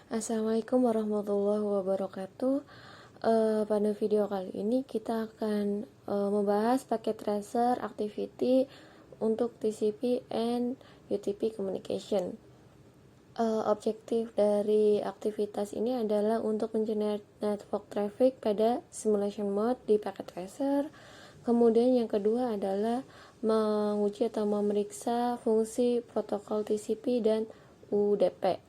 Assalamualaikum warahmatullahi wabarakatuh. Pada video kali ini kita akan membahas paket tracer activity untuk TCP and UTP communication. Objektif dari aktivitas ini adalah untuk mengenerate network traffic pada simulation mode di packet tracer. Kemudian yang kedua adalah menguji atau memeriksa fungsi protokol TCP dan UDP.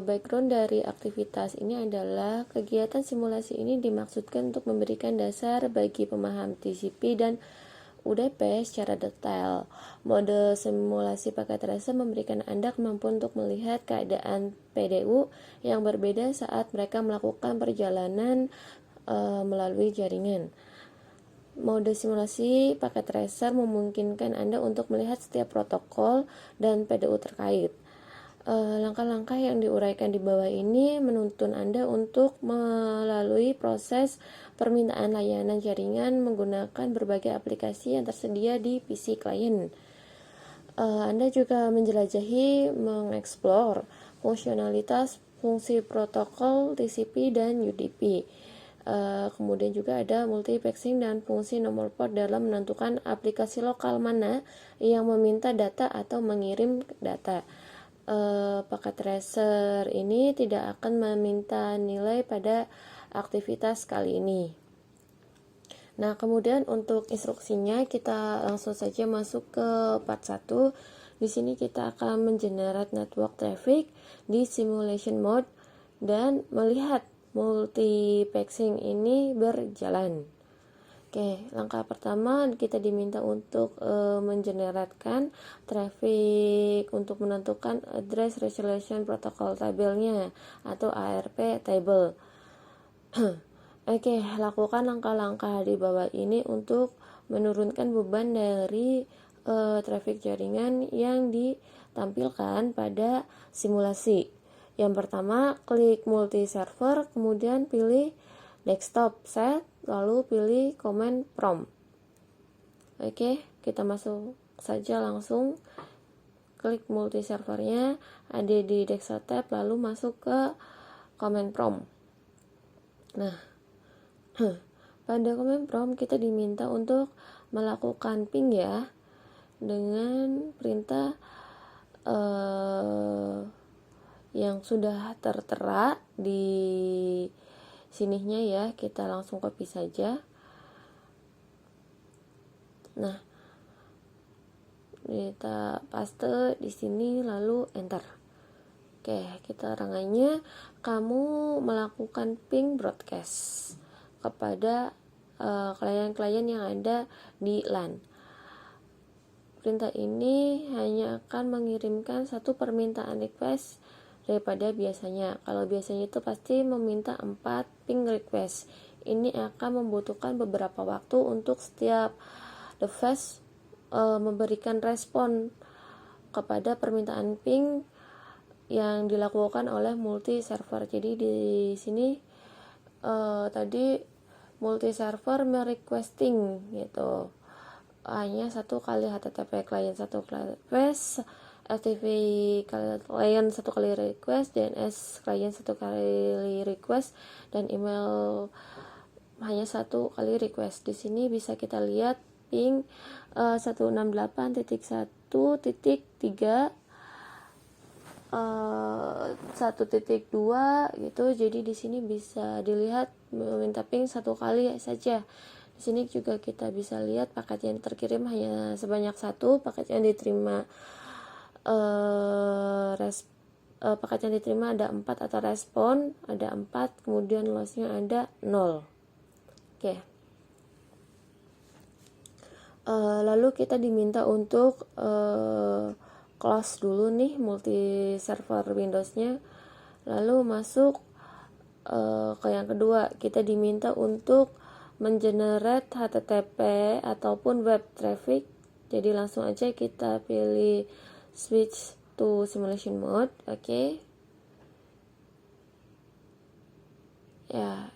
Background dari aktivitas ini adalah kegiatan simulasi ini dimaksudkan untuk memberikan dasar bagi pemahaman TCP dan UDP secara detail. Mode simulasi paket tracer memberikan Anda kemampuan untuk melihat keadaan PDU yang berbeda saat mereka melakukan perjalanan melalui jaringan. Mode simulasi paket tracer memungkinkan Anda untuk melihat setiap protokol dan PDU terkait. Langkah-langkah yang diuraikan di bawah ini menuntun Anda untuk melalui proses permintaan layanan jaringan menggunakan berbagai aplikasi yang tersedia di PC klien. Anda juga menjelajahi, mengeksplor fungsionalitas fungsi protokol TCP dan UDP. Kemudian juga ada multiplexing dan fungsi nomor port dalam menentukan aplikasi lokal mana yang meminta data atau mengirim data. Paket tracer ini tidak akan meminta nilai pada aktivitas kali ini. Nah, kemudian untuk instruksinya kita langsung saja masuk ke part 1. Di sini kita akan mengenerate network traffic di simulation mode dan melihat multiplexing ini berjalan. Oke, langkah pertama kita diminta untuk mengeneratkan traffic untuk menentukan address resolution protocol tabelnya atau ARP table. Oke, lakukan langkah-langkah di bawah ini untuk menurunkan beban dari traffic jaringan yang ditampilkan pada simulasi. Yang pertama, klik multi server, kemudian pilih desktop set, lalu pilih command prompt. Oke, kita masuk saja langsung, klik multi servernya, ada di desktop tab, lalu masuk ke command prompt. Nah, pada command prompt kita diminta untuk melakukan ping ya, dengan perintah yang sudah tertera di sininya ya, kita langsung copy saja. Nah, kita paste di sini lalu enter. Oke, kita rangannya kamu melakukan ping broadcast kepada klien-klien yang ada di LAN. Perintah ini hanya akan mengirimkan satu permintaan request daripada biasanya. Kalau biasanya itu pasti meminta 4 ping request. Ini akan membutuhkan beberapa waktu untuk setiap device memberikan respon kepada permintaan ping yang dilakukan oleh multi server. Jadi di sini tadi multi server merequesting gitu. Hanya satu kali HTTP client satu kali request, FTP client satu kali request, DNS client satu kali request, dan email hanya satu kali request. Di sini bisa kita lihat ping 168.1.3 1.2 gitu. Jadi di sini bisa dilihat meminta ping satu kali saja. Di sini juga kita bisa lihat paket yang terkirim hanya sebanyak satu, paket yang diterima paket yang diterima ada 4 atau respon ada 4, kemudian lossnya ada 0. Oke. Lalu kita diminta untuk close dulu nih multi server Windowsnya, lalu masuk ke yang kedua. Kita diminta untuk mengenerate HTTP ataupun web traffic. Jadi langsung aja kita pilih switch to simulation mode. Oke. Ya,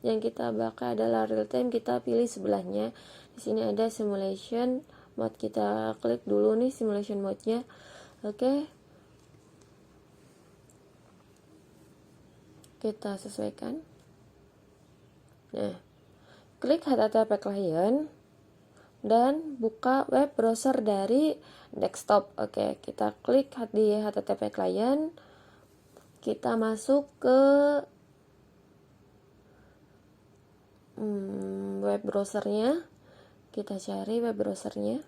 yang kita bakal adalah real time, kita pilih sebelahnya. Di sini ada simulation mode, kita klik dulu nih simulation mode-nya. Oke. kita sesuaikan. Nah, klik HTTP client dan buka web browser dari desktop. Oke, kita klik di HTTP client, kita masuk ke web browsernya, kita cari web browsernya.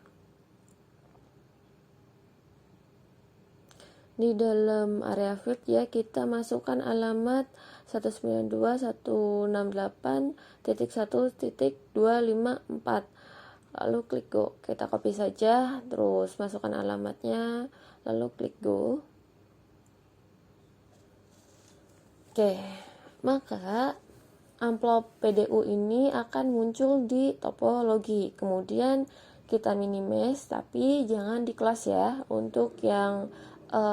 Di dalam area field ya, kita masukkan alamat 192.168.1.254, lalu klik go. Kita copy saja, terus masukkan alamatnya, lalu klik go. Oke, maka amplop PDU ini akan muncul di topologi. Kemudian kita minimize, tapi jangan di kelas ya. Untuk yang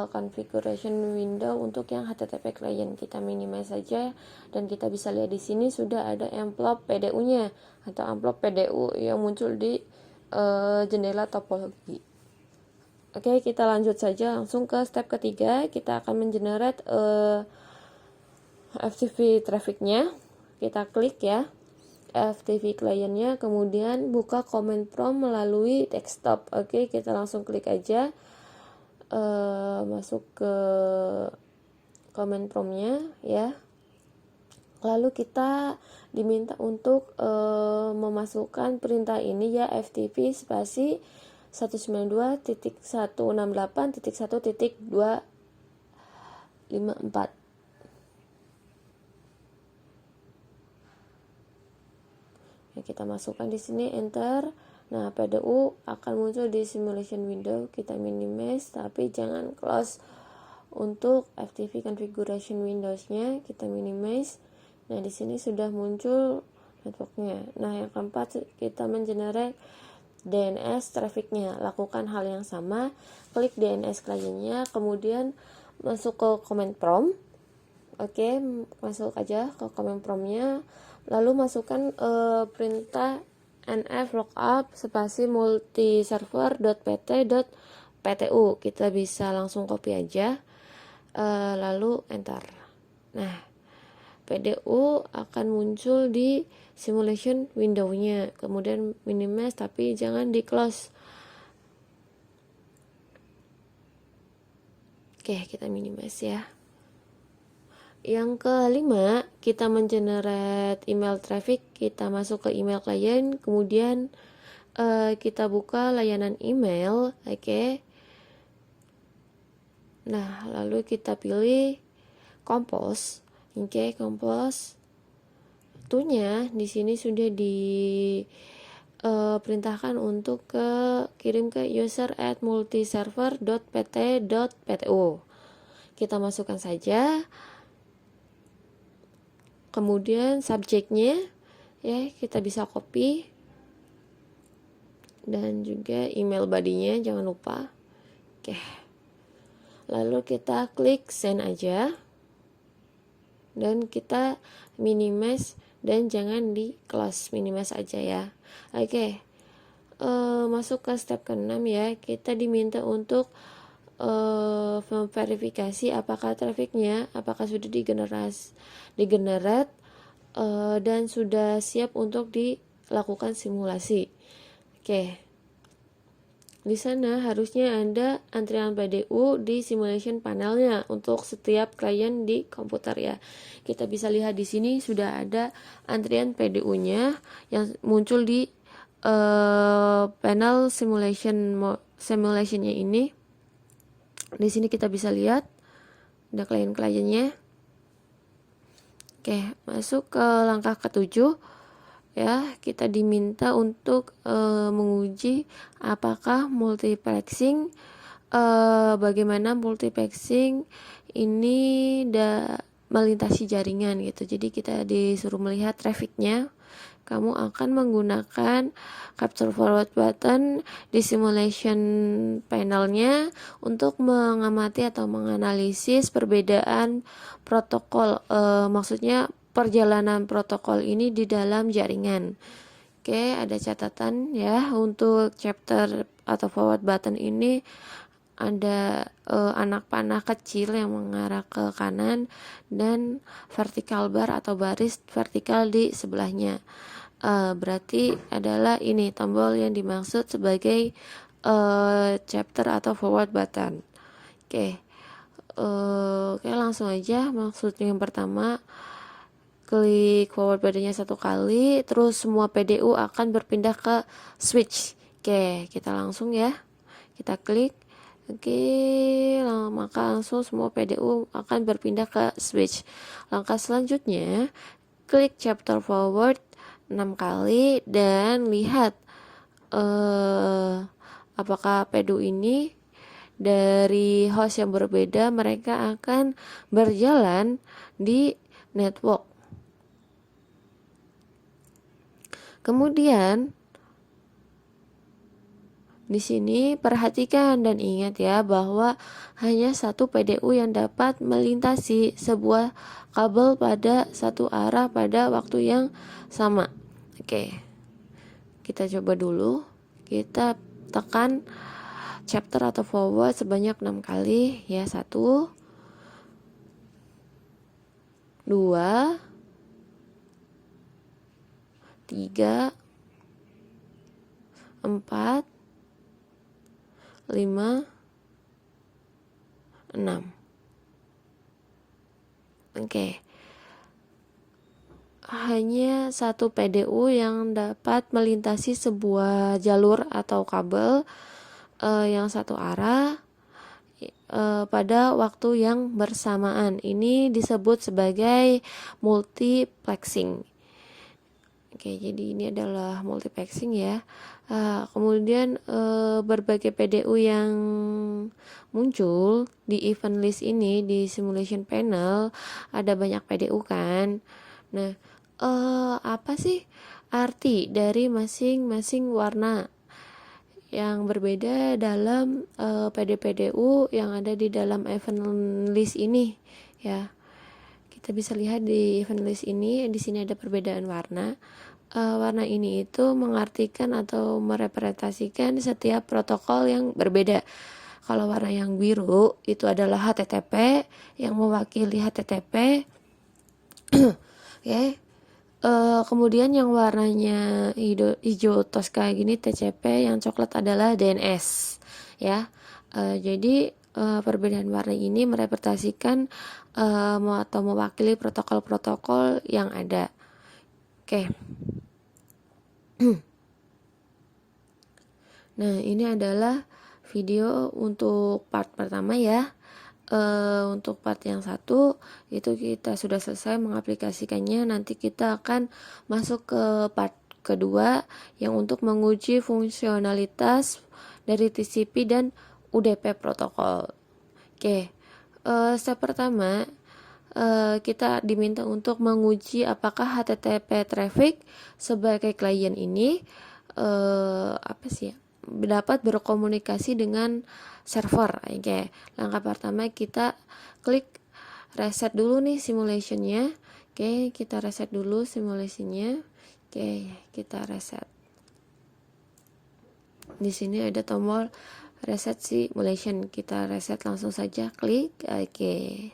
configuration window, untuk yang HTTP client kita minimize saja, dan kita bisa lihat di sini sudah ada amplop PDU-nya atau amplop PDU yang muncul di jendela topologi. Oke, kita lanjut saja langsung ke step ketiga. Kita akan mengenerate FTP trafficnya. Kita klik ya FTP clientnya, kemudian buka command prompt melalui desktop. Oke, kita langsung klik aja, masuk ke command promptnya ya. Lalu kita diminta untuk memasukkan perintah ini ya, FTP spasi 192.168.1.254. Ya, kita masukkan di sini, enter. Nah, PDU akan muncul di simulation window. Kita minimize, tapi jangan close. Untuk FTP configuration Windows-nya kita minimize. Nah, di sini sudah muncul networknya. Nah, yang keempat kita mengenerate DNS trafficnya. Lakukan hal yang sama, klik DNS client-nya, kemudian masuk ke command prompt. Oke, masuk aja ke command prompt-nya, lalu masukkan perintah nf lookup spasi multiserver.pt.ptu. Kita bisa langsung copy aja, lalu enter. Nah, PDU akan muncul di simulation window-nya, kemudian minimize tapi jangan di close. Oke, kita minimize ya. Yang kelima, kita mengenerate email traffic. Kita masuk ke email client, kemudian kita buka layanan email. Oke. Nah, lalu kita pilih compose. Oke, compose. Tentunya di sini sudah perintahkan untuk kirim ke user@multiserver.pt.ptu. Kita masukkan saja. Kemudian subjeknya ya, kita bisa copy, dan juga email body-nya jangan lupa. Oke. Lalu kita klik send aja, dan kita minimize dan jangan di close, minimize aja ya. Oke. Masuk ke step ke-6 ya. Kita diminta untuk memverifikasi apakah trafficnya apakah sudah digenerate dan sudah siap untuk dilakukan simulasi. Oke. Di sana harusnya ada antrian PDU di simulation panelnya untuk setiap klien di komputer ya. Kita bisa lihat di sini sudah ada antrian PDU-nya yang muncul di panel simulationnya ini. Di sini kita bisa lihat ada klien-kliennya. Oke, masuk ke langkah ke-7 ya. Kita diminta untuk menguji apakah multiplexing, bagaimana multiplexing ini melintasi jaringan gitu. Jadi kita disuruh melihat trafficnya. Kamu akan menggunakan capture forward button di simulation panelnya untuk mengamati atau menganalisis perbedaan protokol, maksudnya perjalanan protokol ini di dalam jaringan. Oke, ada catatan ya untuk chapter atau forward button ini ada anak panah kecil yang mengarah ke kanan dan vertical bar atau baris vertikal di sebelahnya. Berarti adalah ini tombol yang dimaksud sebagai chapter atau forward button. Oke, langsung aja. Maksudnya yang pertama, klik forward buttonnya 1 kali, terus semua PDU akan berpindah ke switch. Oke, kita langsung ya, kita klik. Oke, maka langsung semua PDU akan berpindah ke switch. Langkah selanjutnya, klik chapter forward 6 kali dan lihat apakah PDU ini dari host yang berbeda mereka akan berjalan di network. Kemudian di sini perhatikan dan ingat ya bahwa hanya satu PDU yang dapat melintasi sebuah kabel pada satu arah pada waktu yang sama. Oke, kita coba dulu. Kita tekan chapter atau forward sebanyak 6 kali ya. 1, 2, 3, 4, 5, 6. Oke. Hanya satu PDU yang dapat melintasi sebuah jalur atau kabel yang satu arah pada waktu yang bersamaan. Ini disebut sebagai multiplexing. Oke, jadi ini adalah multiplexing ya. Kemudian berbagai PDU yang muncul di event list ini di simulation panel, ada banyak PDU kan. Nah, apa sih arti dari masing-masing warna yang berbeda dalam PD-PDU yang ada di dalam event list ini ya? Kita bisa lihat di event list ini, di sini ada perbedaan warna. Warna ini itu mengartikan atau merepresentasikan setiap protokol yang berbeda. Kalau warna yang biru itu adalah HTTP yang mewakili HTTP. Oke. Kemudian yang warnanya hijau tos kayak gini TCP, yang coklat adalah DNS ya. Jadi perbedaan warna ini merepresentasikan atau mewakili protokol-protokol yang ada. Oke. Nah, ini adalah video untuk part pertama ya. Untuk part yang 1 itu kita sudah selesai mengaplikasikannya. Nanti kita akan masuk ke part kedua yang untuk menguji fungsionalitas dari TCP dan UDP protokol. Oke, step pertama kita diminta untuk menguji apakah HTTP traffic sebagai klien ini dapat berkomunikasi dengan server. Oke, langkah pertama kita klik reset dulu nih simulationnya. Oke, kita reset dulu simulationnya. Oke, kita reset. Di sini ada tombol reset simulation. Kita reset langsung saja, klik. Oke.